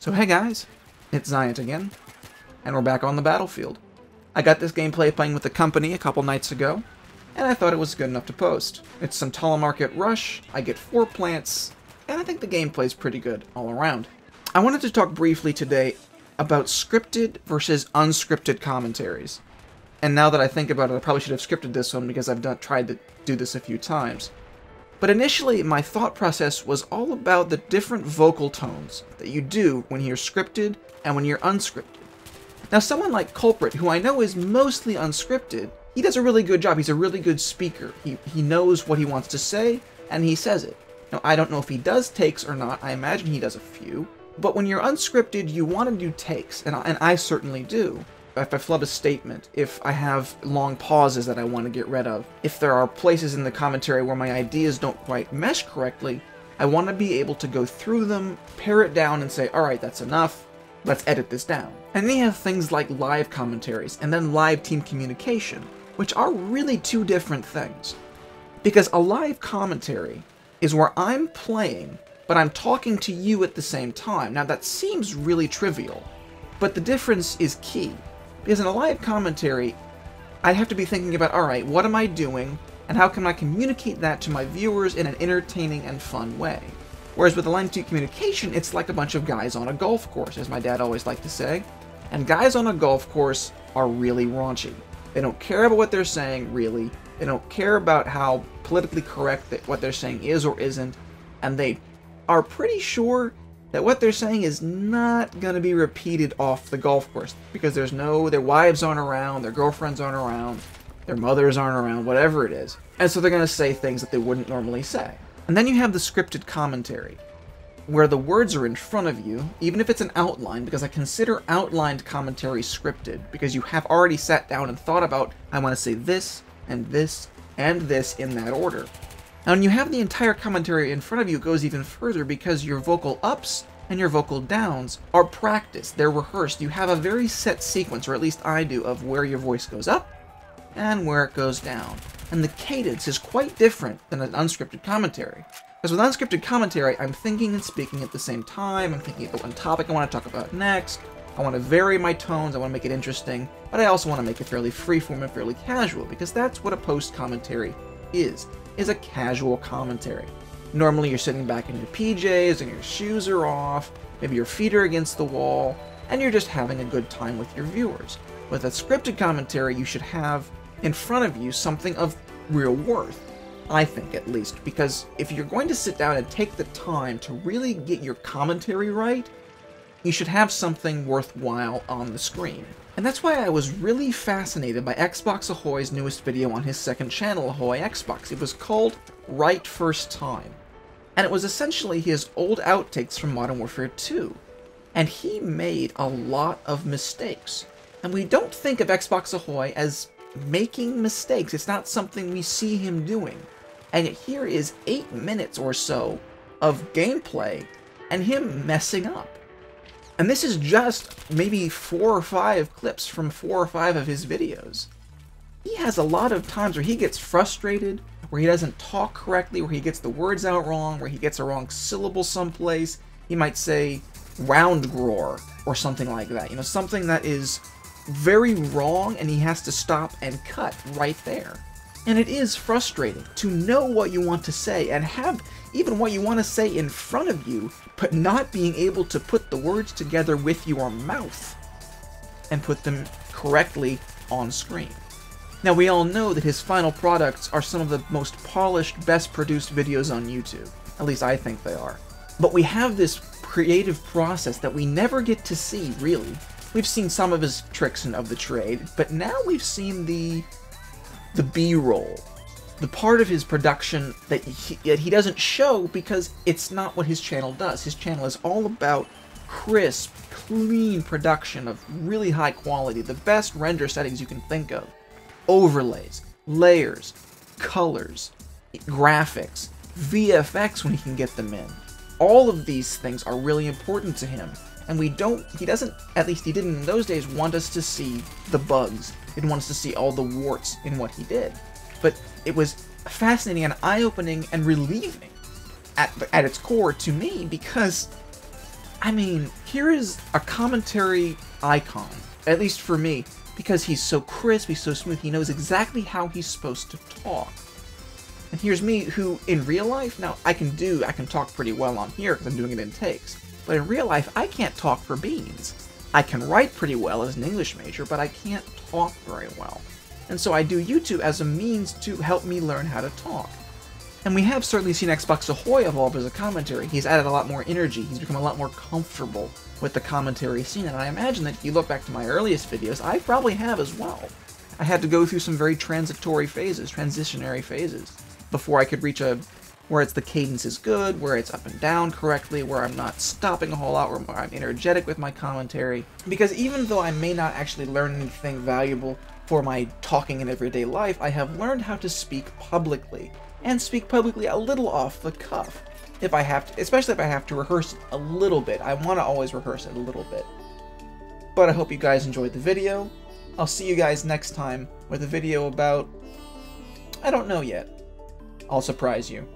So hey guys, it's Zyant again, and we're back on the battlefield. I got this gameplay playing with the company a couple nights ago, and I thought it was good enough to post. It's some telemarket rush, I get 4 plants, and I think the gameplay's pretty good all around. I wanted to talk briefly today about scripted versus unscripted commentaries. And now that I think about it, I probably should have scripted this one because I've tried to do this a few times. But initially, my thought process was all about the different vocal tones that you do when you're scripted and when you're unscripted. Now, someone like Culprit, who I know is mostly unscripted, he does a really good job. He's a really good speaker. He knows what he wants to say, and he says it. Now, I don't know if he does takes or not. I imagine he does a few. But when you're unscripted, you want to do takes, and I certainly do. If I flub a statement, if I have long pauses that I want to get rid of, if there are places in the commentary where my ideas don't quite mesh correctly, I want to be able to go through them, pare it down, and say, alright, that's enough, let's edit this down. And then you have things like live commentaries, and then live team communication, which are really two different things. Because a live commentary is where I'm playing, but I'm talking to you at the same time. Now that seems really trivial, but the difference is key. Because in a live commentary, I'd have to be thinking about, alright, what am I doing, and how can I communicate that to my viewers in an entertaining and fun way? Whereas with a live team communication, it's like a bunch of guys on a golf course, as my dad always liked to say. And guys on a golf course are really raunchy. They don't care about what they're saying, really. They don't care about how politically correct that what they're saying is or isn't. And they are pretty sure that what they're saying is not going to be repeated off the golf course, because their wives aren't around, their girlfriends aren't around, their mothers aren't around, whatever it is. And so they're going to say things that they wouldn't normally say. And then you have the scripted commentary, where the words are in front of you, even if it's an outline, because I consider outlined commentary scripted, because you have already sat down and thought about, I want to say this, and this, and this in that order. Now, when you have the entire commentary in front of you, it goes even further because your vocal ups and your vocal downs are practiced. They're rehearsed. You have a very set sequence, or at least I do, of where your voice goes up and where it goes down. And the cadence is quite different than an unscripted commentary. Because with unscripted commentary, I'm thinking and speaking at the same time. I'm thinking about one topic I want to talk about next. I want to vary my tones. I want to make it interesting. But I also want to make it fairly freeform and fairly casual, because that's what a post-commentary is a casual commentary. Normally you're sitting back in your PJs and your shoes are off, maybe your feet are against the wall, and you're just having a good time with your viewers. With a scripted commentary, you should have in front of you something of real worth, I think at least, because if you're going to sit down and take the time to really get your commentary right, you should have something worthwhile on the screen. And that's why I was really fascinated by XboxAhoy's newest video on his second channel, Ahoy Xbox. It was called Right First Time. And it was essentially his old outtakes from Modern Warfare 2. And he made a lot of mistakes. And we don't think of XboxAhoy as making mistakes. It's not something we see him doing. And here is 8 minutes or so of gameplay and him messing up. And this is just maybe 4 or 5 clips from 4 or 5 of his videos. He has a lot of times where he gets frustrated, where he doesn't talk correctly, where he gets the words out wrong, where he gets a wrong syllable someplace. He might say round grower or something like that. You know, something that is very wrong and he has to stop and cut right there. And it is frustrating to know what you want to say and have even what you want to say in front of you, but not being able to put the words together with your mouth and put them correctly on screen. Now, we all know that his final products are some of the most polished, best produced videos on YouTube. At least I think they are. But we have this creative process that we never get to see, really. We've seen some of his tricks of the trade, but now we've seen the B-roll. The part of his production that he doesn't show because it's not what his channel does. His channel is all about crisp, clean production of really high quality, the best render settings you can think of. Overlays, layers, colors, graphics, VFX when he can get them in. All of these things are really important to him. And he doesn't, at least he didn't in those days, want us to see the bugs. He didn't want us to see all the warts in what he did. But it was fascinating and eye-opening and relieving at its core to me, because I mean, here is a commentary icon, at least for me, because he's so crisp, he's so smooth, he knows exactly how he's supposed to talk. And here's me, who, in real life, now, I can talk pretty well on here because I'm doing it in takes, but in real life, I can't talk for beans. I can write pretty well as an English major, but I can't talk very well. And so I do YouTube as a means to help me learn how to talk. And we have certainly seen XboxAhoy evolve as a commentary. He's added a lot more energy, he's become a lot more comfortable with the commentary scene, and I imagine that if you look back to my earliest videos, I probably have as well. I had to go through some very transitionary phases, before I could reach where the cadence is good, where it's up and down correctly, where I'm not stopping a whole lot, where I'm energetic with my commentary. Because even though I may not actually learn anything valuable for my talking in everyday life, I have learned how to speak publicly, and speak publicly a little off the cuff, if I have to, especially if I have to rehearse it a little bit. I want to always rehearse it a little bit. But I hope you guys enjoyed the video. I'll see you guys next time with a video about... I don't know yet. I'll surprise you.